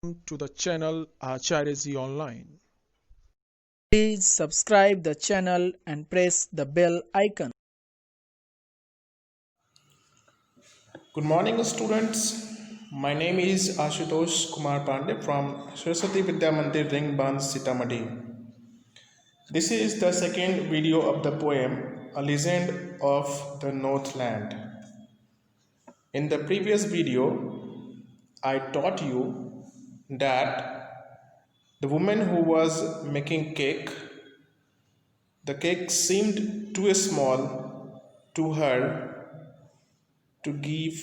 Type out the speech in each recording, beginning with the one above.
To the channel Acharya Online. Please subscribe the channel and press the bell icon. Good morning, students. My name is Ashutosh Kumar Pandey from Saraswati Vidya Mandir Ring Band, Sitamarhi. This is the second video of the poem A Legend of the Northland. In the previous video, I taught you that the woman who was making cake, the cake seemed too small to her to give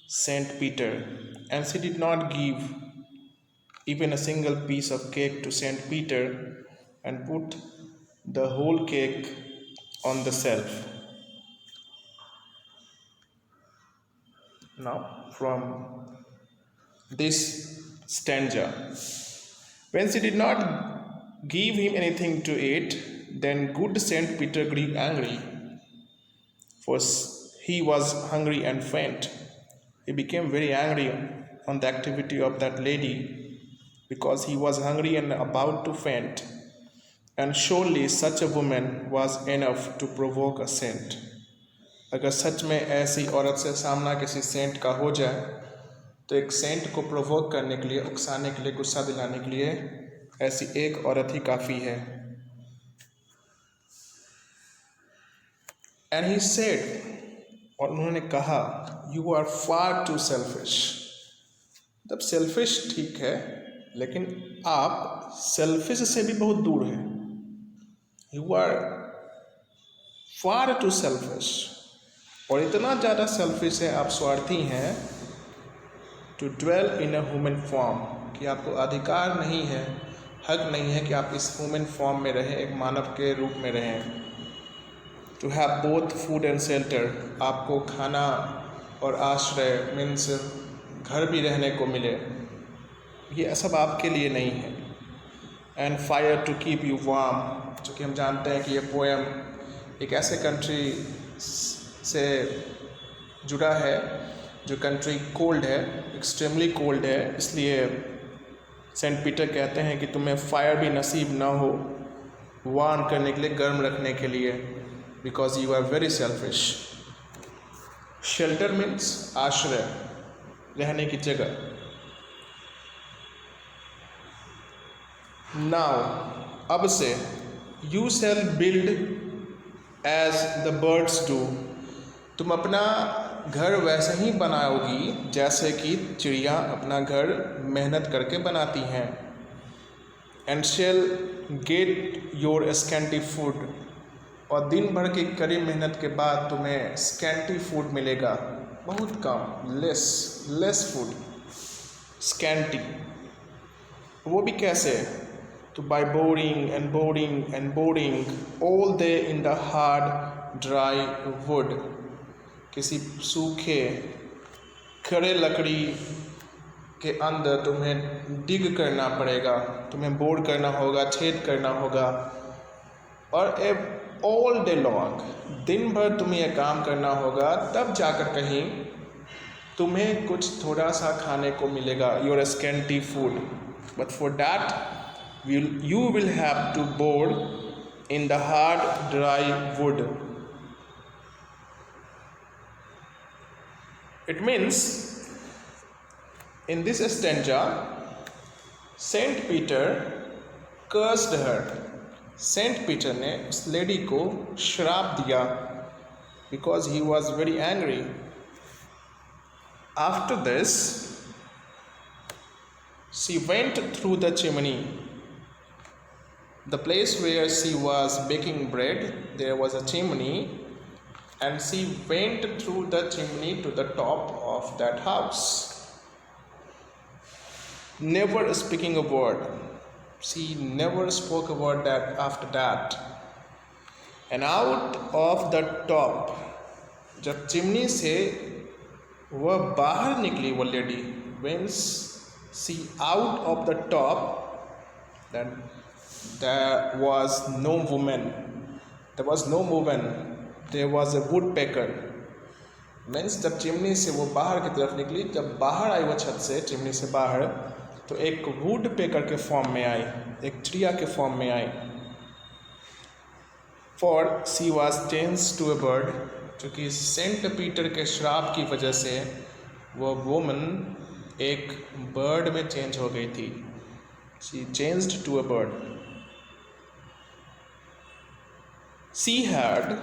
Saint Peter, and she did not give even a single piece of cake to Saint Peter and put the whole cake on the shelf. Now, from this stanza, when she did not give him anything to eat, then good Saint Peter grew angry, for he was hungry and faint. He became very angry on the activity of that lady because he was hungry and about to faint, and surely such a woman was enough to provoke a saint. अगर सच में ऐसी औरत से सामना किसी Saint का हो जाए तो एक सेंट को प्रोवोक करने के लिए, उकसाने के लिए, गुस्सा दिलाने के लिए ऐसी एक औरत ही काफ़ी है. And he said, और उन्होंने कहा, you are far too selfish. तब सेल्फिश ठीक है, लेकिन आप सेल्फिश से भी बहुत दूर हैं. You are far too selfish. और इतना ज़्यादा सेल्फिश है, आप स्वार्थी हैं, to dwell in a human form, कि आपको अधिकार नहीं है, हक नहीं है कि आप इस human form में रहें, एक मानव के रूप में रहें. To have both food and shelter, आपको खाना और आश्रय मीन्स घर भी रहने को मिले, ये सब आपके लिए नहीं है. And fire to keep you warm, चूँकि हम जानते हैं कि ये पोएम एक ऐसे कंट्री से जुड़ा है जो कंट्री कोल्ड है, एक्सट्रीमली कोल्ड है, इसलिए सेंट पीटर कहते हैं कि तुम्हें फायर भी नसीब ना हो वार्म करने के लिए, गर्म रखने के लिए, because you are very selfish. Shelter means आश्रय, रहने की जगह. नाउ अब से you shall build as the birds do, तुम अपना घर वैसे ही बनाओगी जैसे कि चिड़िया अपना घर मेहनत करके बनाती हैं. And shall get your scanty food, और दिन भर की कड़ी मेहनत के बाद तुम्हें स्कैंटी फूड मिलेगा, बहुत कम, लेस फूड, स्कैंटी. वो भी कैसे? तो by boring and boring and boring all day in the hard dry wood, किसी सूखे खड़े लकड़ी के अंदर तुम्हें डिग करना पड़ेगा, तुम्हें बोर करना होगा, छेद करना होगा, और ऑल डे लॉन्ग, दिन भर तुम्हें यह काम करना होगा, तब जाकर कहीं तुम्हें कुछ थोड़ा सा खाने को मिलेगा, your scanty food. But for that you will have to bore in the hard dry wood. It means, in this stanza, Saint Peter cursed her. Saint Peter ने उस लेडी को श्राप दिया because he was very angry. After this, she went through the chimney. The place where she was baking bread, there was a chimney, and she went through the chimney to the top of that house, never speaking a word. She never spoke a word that after that. And out of the top, जब chimney से वह बाहर निकली वो lady, when she out of the top, then there was no woman, there was no woman, there was a woodpecker. Means जब chimney से वो बाहर की तरफ निकली, जब बाहर आई वो छत से, चिमनी से बाहर, तो एक वुड पेकर के फॉर्म में आई, एक चिड़िया के फॉर्म में आई। For she was change to a bird, क्योंकि सेंट पीटर के श्राप की वजह से वो वुमन एक बर्ड में चेंज हो गई थी। She changed to a bird. She had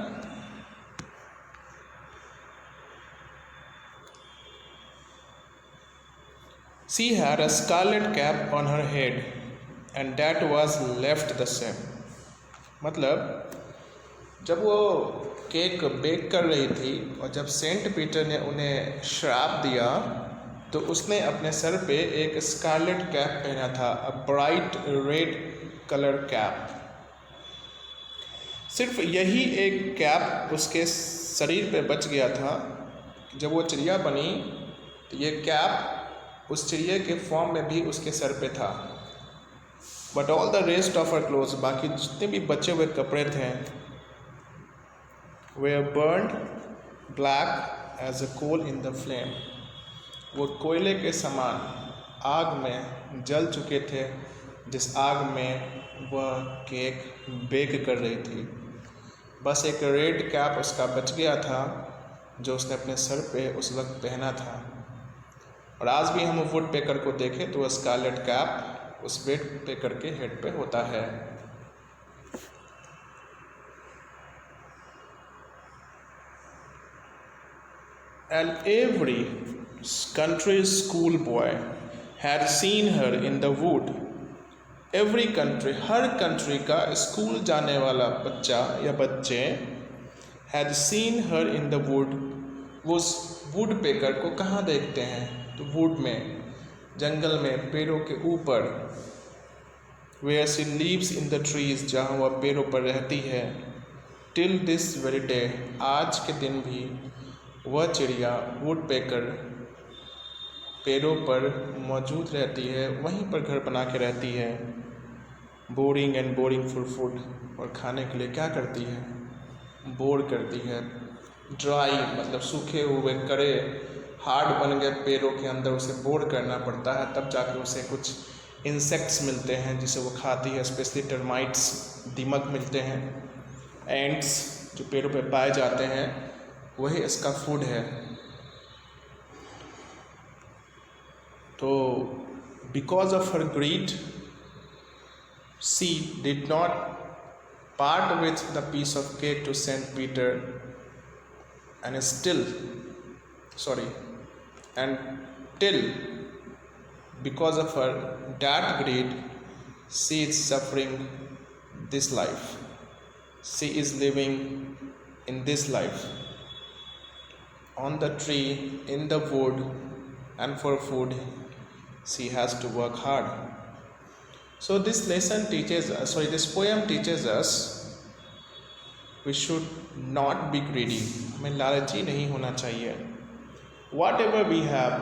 She had a scarlet cap on her head and that was left the same। मतलब जब वो केक बेक कर रही थी और जब सेंट पीटर ने उन्हें श्राप दिया तो उसने अपने सर पे एक स्कारलेट कैप पहना था, a bright red colour cap. सिर्फ यही एक कैप उसके शरीर पे बच गया था। जब वो चिड़िया बनी तो ये कैप उस चिड़िया के फॉर्म में भी उसके सर पे था। But all the rest of her clothes, बाकी जितने भी बचे हुए कपड़े थे, वे burned black as a coal in the flame. वो कोयले के समान आग में जल चुके थे, जिस आग में वह केक बेक कर रही थी। बस एक रेड कैप उसका बच गया था जो उसने अपने सर पे उस वक्त पहना था। और आज भी हम वुड पेकर को देखें तो स्कारलेट कैप उस वुड पेकर के हेड पे होता है। And every country school boy had seen her in the wood। Every country, her country का स्कूल जाने वाला बच्चा या बच्चे had seen her in the wood। वो वुड पेकर को कहाँ देखते हैं? तो वुड में, जंगल में, पेड़ों के ऊपर। Where she lives in the trees, जहाँ वह पेड़ों पर रहती है। Till this very day, आज के दिन भी वह चिड़िया वुड पेकर पेड़ों पर मौजूद रहती है, वहीं पर घर बना के रहती है। Boring and boring for food, और खाने के लिए क्या करती है? बोर करती है। ड्राई मतलब सूखे हुए कड़े हार्ड बन गए पेड़ों के अंदर, उसे बोर करना पड़ता है, तब जाकर उसे कुछ इंसेक्ट्स मिलते हैं जिसे वो खाती है। स्पेशली टर्माइट्स, दीमक मिलते हैं। एंट्स जो पेड़ों पे पाए जाते हैं, वही इसका फूड है। तो because of her greed she did not part with the piece of cake to Saint Peter and till because of her that greed she is suffering this life, she is living in this life on the tree, in the wood, and for food she has to work hard। So this poem teaches us we should not be greedy, हमें लालची नहीं होना चाहिए। Whatever we have,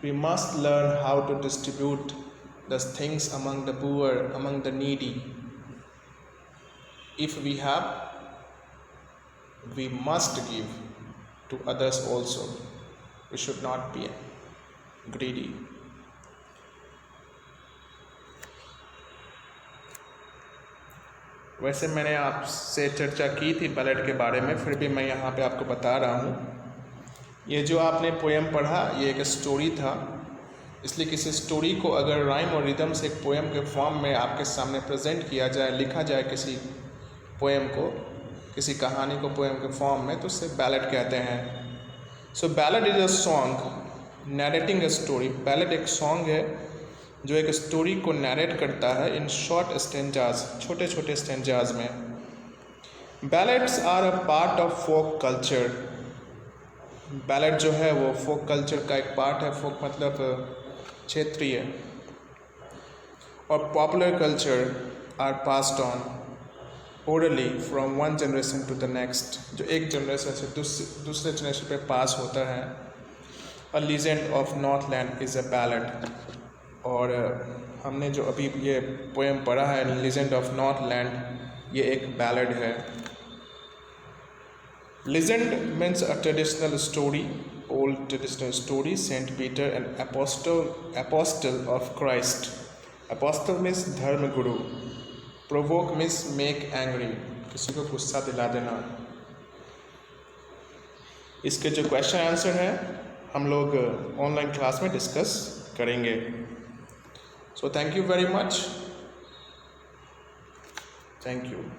we must learn how to distribute the things among the poor, among the needy। If we have, we must give to others also। We should not be greedy। वैसे मैंने आपसे चर्चा की थी ballot के बारे में, फिर भी मैं यहाँ पे आपको बता रहा हूँ। ये जो आपने पोएम पढ़ा, ये एक स्टोरी था, इसलिए किसी स्टोरी को अगर राइम और रिदम से एक पोएम के फॉर्म में आपके सामने प्रेजेंट किया जाए, लिखा जाए किसी पोएम को, किसी कहानी को पोएम के फॉर्म में, तो उससे बैलेट कहते हैं। So ballad is a song narrating a story. Ballad एक सॉन्ग है जो एक स्टोरी को नैरेट करता है इन शॉर्ट स्टेंजाज, छोटे छोटे स्टेंजाज में। Ballets are a part of folk culture. Ballet जो है वो फोक कल्चर का एक पार्ट है। फोक मतलब क्षेत्रीय। और popular culture are passed on orally from one generation to the next, जो एक जनरेशन से दूसरे जनरेशन पे पास होता है। A legend of Northland is a ballad. और हमने जो अभी ये पोएम पढ़ा है लीजेंड ऑफ नॉर्थलैंड, ये एक बैलेड है। Legend means a traditional story old traditional story, Saint Peter, an apostle of Christ. Apostle means धर्म गुरु. Provoke means make angry, किसी को गुस्सा दिला देना. इसके जो क्वेश्चन आंसर है हम लोग ऑनलाइन क्लास में डिस्कस करेंगे. So thank you very much. Thank you.